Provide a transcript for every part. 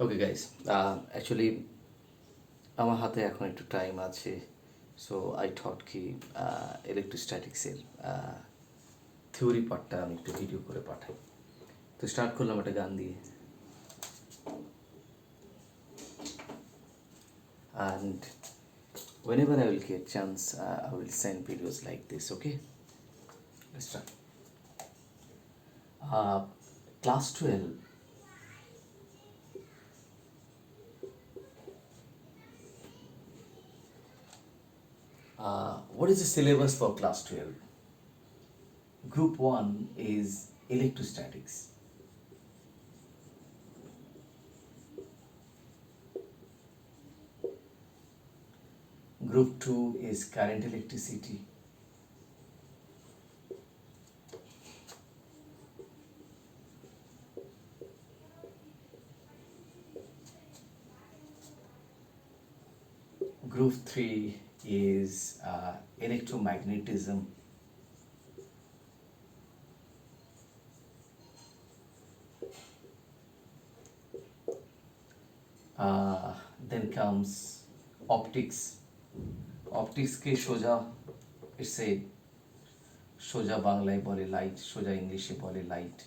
Okay guys, actually আমার হাতে এখন একটু টাইম আছে। সো আই থট কি ইলেকট্রোস্ট্যাটিক্সের থিওরি পার্টটা আমি একটু ভিডিও করে পাঠাই। তো স্টার্ট করলাম একটা গান দিয়ে। And whenever I will get chance, I will send videos like this. Okay, let's start. Class 12. What is the syllabus for class 12? Group 1 is electrostatics. Group 2 is current electricity. Group 3 is electromagnetism. Then comes optics. Optics ke সোজা it's a সোজা বাংলায় বলে light, সোজা ইংলিশে বলে light.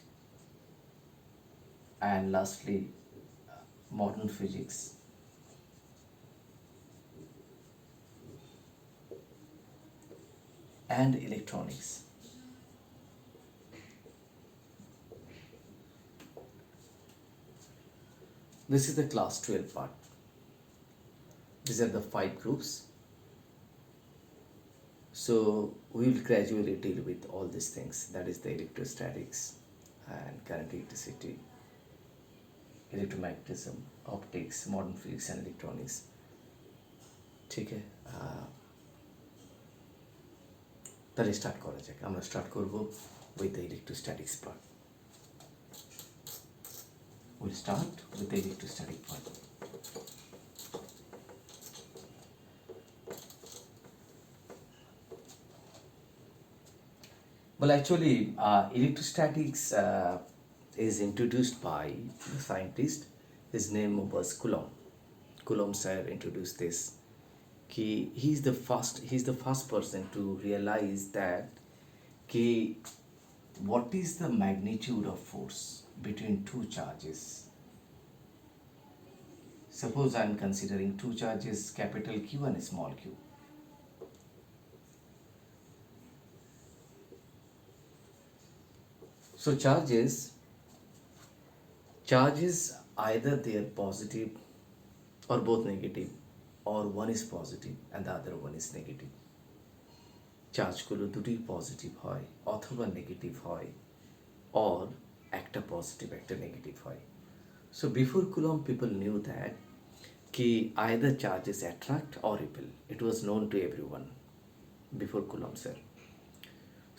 And lastly, modern physics. And electronics. This is the class 12 part. These are the 5 groups. So we will gradually deal with all these things. That is the electrostatics and current electricity, electromagnetism, optics, modern physics and electronics. ঠিক আছে, তাহলে start করা যাক। আমরা start করব with the electrostatics part. We'll start with the electrostatic part. Well, actually, electrostatics is introduced by the scientist. His name was Coulomb. Coulomb sir introduced this. He's the first person to realize that what is the magnitude of force between two charges. Suppose I am considering two charges, capital Q and small q. So charges either they are positive or both negative, or one is positive and the other one is negative. চার্জগুলো দুটোই positive হয় অথবা negative হয়, or একটা positive একটা negative হয়. So before Coulomb, people knew that either charges attract or repel. It was known to everyone before Coulomb sir.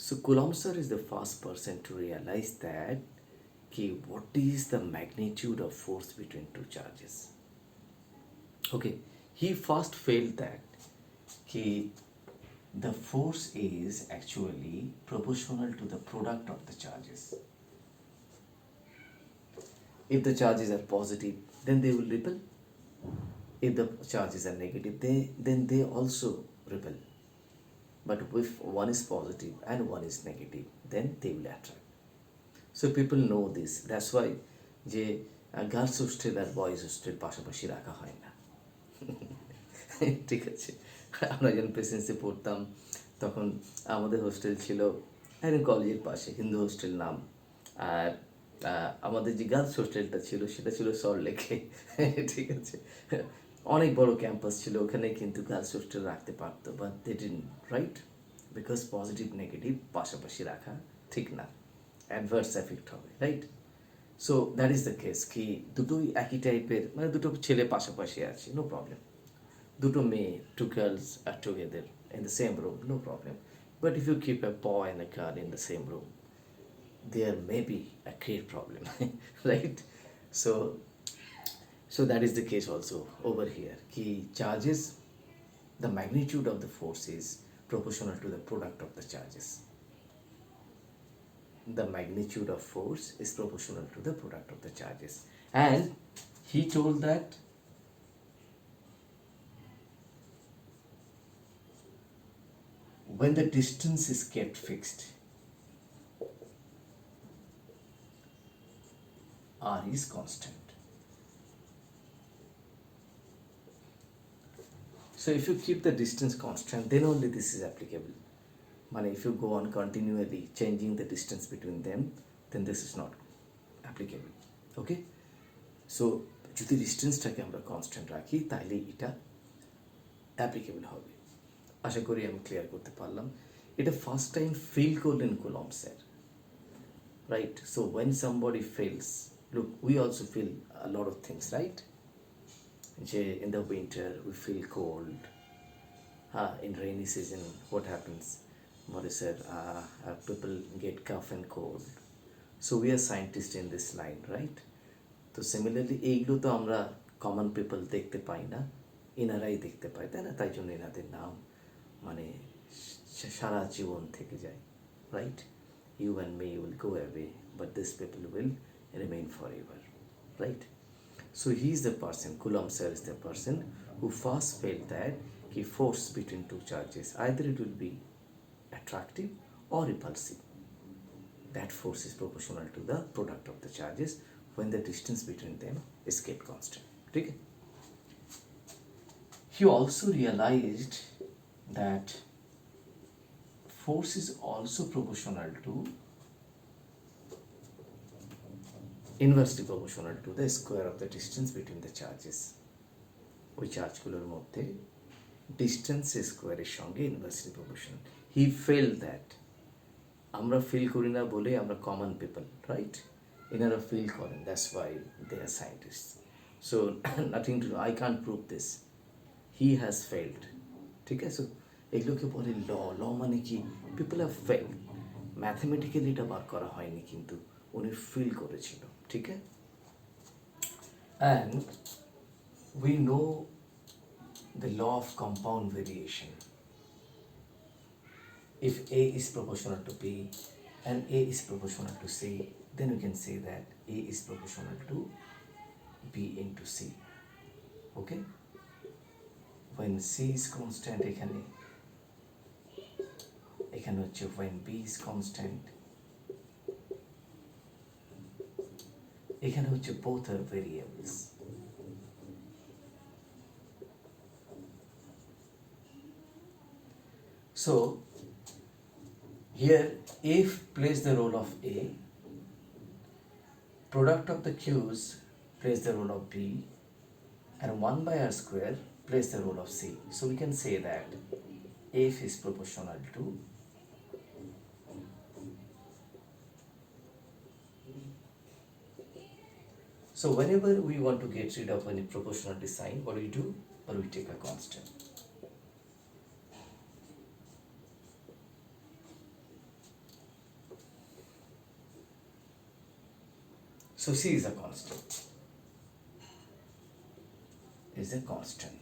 So Coulomb sir is the first person to realize that what is the magnitude of force between two charges. Okay, he first felt that the force is actually proportional to the product of the charges. If the charges are positive, then they will repel. If the charges are negative, then they also repel. But if one is positive and one is negative, then they will attract. So people know this. That's why যে girls hostel আর boys hostel পাশাপাশি রাখা হয় না। ঠিক আছে, আমরা যখন Presidency পড়তাম তখন আমাদের হোস্টেল ছিল একদম কলেজের পাশে, হিন্দু হোস্টেল নাম। আর আমাদের যে গার্লস হোস্টেলটা ছিল সেটা ছিল সল্টলেকে। ঠিক আছে, অনেক বড় ক্যাম্পাস ছিল ওখানে, কিন্তু গার্লস হোস্টেল রাখতে পারতো, but they didn't, right? Because positive negative পাশাপাশি রাখা ঠিক না, অ্যাডভার্স এফেক্ট হবে, right? So that is the case দুটোই একই টাইপের, মানে দুটো ছেলে পাশাপাশি আছে, নো প্রবলেম। দুটো মেয়ে, two girls are together in the same room, no problem. But if you keep a boy and a girl in the same room, there may be a great problem. Right? So that is the case also over here. Charges, the magnitude of the force is proportional to the product of the charges. The magnitude of force is proportional to the product of the charges. And he told that when the distance is kept fixed, r is constant. So if you keep the distance constant, then only this is applicable. But if you go on continually changing the distance between them, then this is not applicable. Okay? So যদি ডিস্টেন্সটাকে আমরা constant রাখি তাহলে এটা applicable হবে। আশা করি আমি clear করতে পারলাম। এটা ফার্স্ট টাইম ফিল করলেন Coulomb sir, right? So when somebody feels, look, we also feel a lot of things, right? In the winter we feel cold. In rainy season what happens? What is it? People get cough and cold. So we are scientists in this line, right? তো similarly এইগুলো তো আমরা common people দেখতে পাই না, এনারাই দেখতে পায়, তাই না? তাই জন্য এনাদের নাম মানে সারা জীবন থেকে যায়, right? You and me will go away but this people will remain forever, right? So he is the person, Coulomb sir is the person who first felt that the force between two charges, either it will be attractive or repulsive. That force is proportional to the product of the charges when the distance between them is kept constant. Okay? He also realized that force is also proportional to, inversely proportional to the square of the distance between the charges. ওই চার্জগুলোর মধ্যে distance স্কোয়ারের সঙ্গে inversely proportional. He felt that, আমরা feel করি না বলে আমরা common people, right? এনারা ফিল করেন, that's why they are scientist. So nothing to, I can't prove this, he has felt. ঠিক আছে? এগুলোকে বলে ল। ল মানে কি? People have failed. ম্যাথমেটিক্যালি এটা বার করা হয়নি, কিন্তু উনি ফিল করেছিল। ঠিক আছে? And we know the law of compound variation. If A is proportional to B and A is proportional to C, then we can say that A is proportional to B into C. Okay? When C is constant, এখানে হচ্ছে when B is constant, এখানে হচ্ছে both are variables. So here F plays the role of A, product of the Q's plays the role of B, and 1 by R square plays the role of C. So we can say that F is proportional to so whenever we want to get rid of any proportionality sign, what do we do? Or we take a constant. So C is a constant. Is a constant.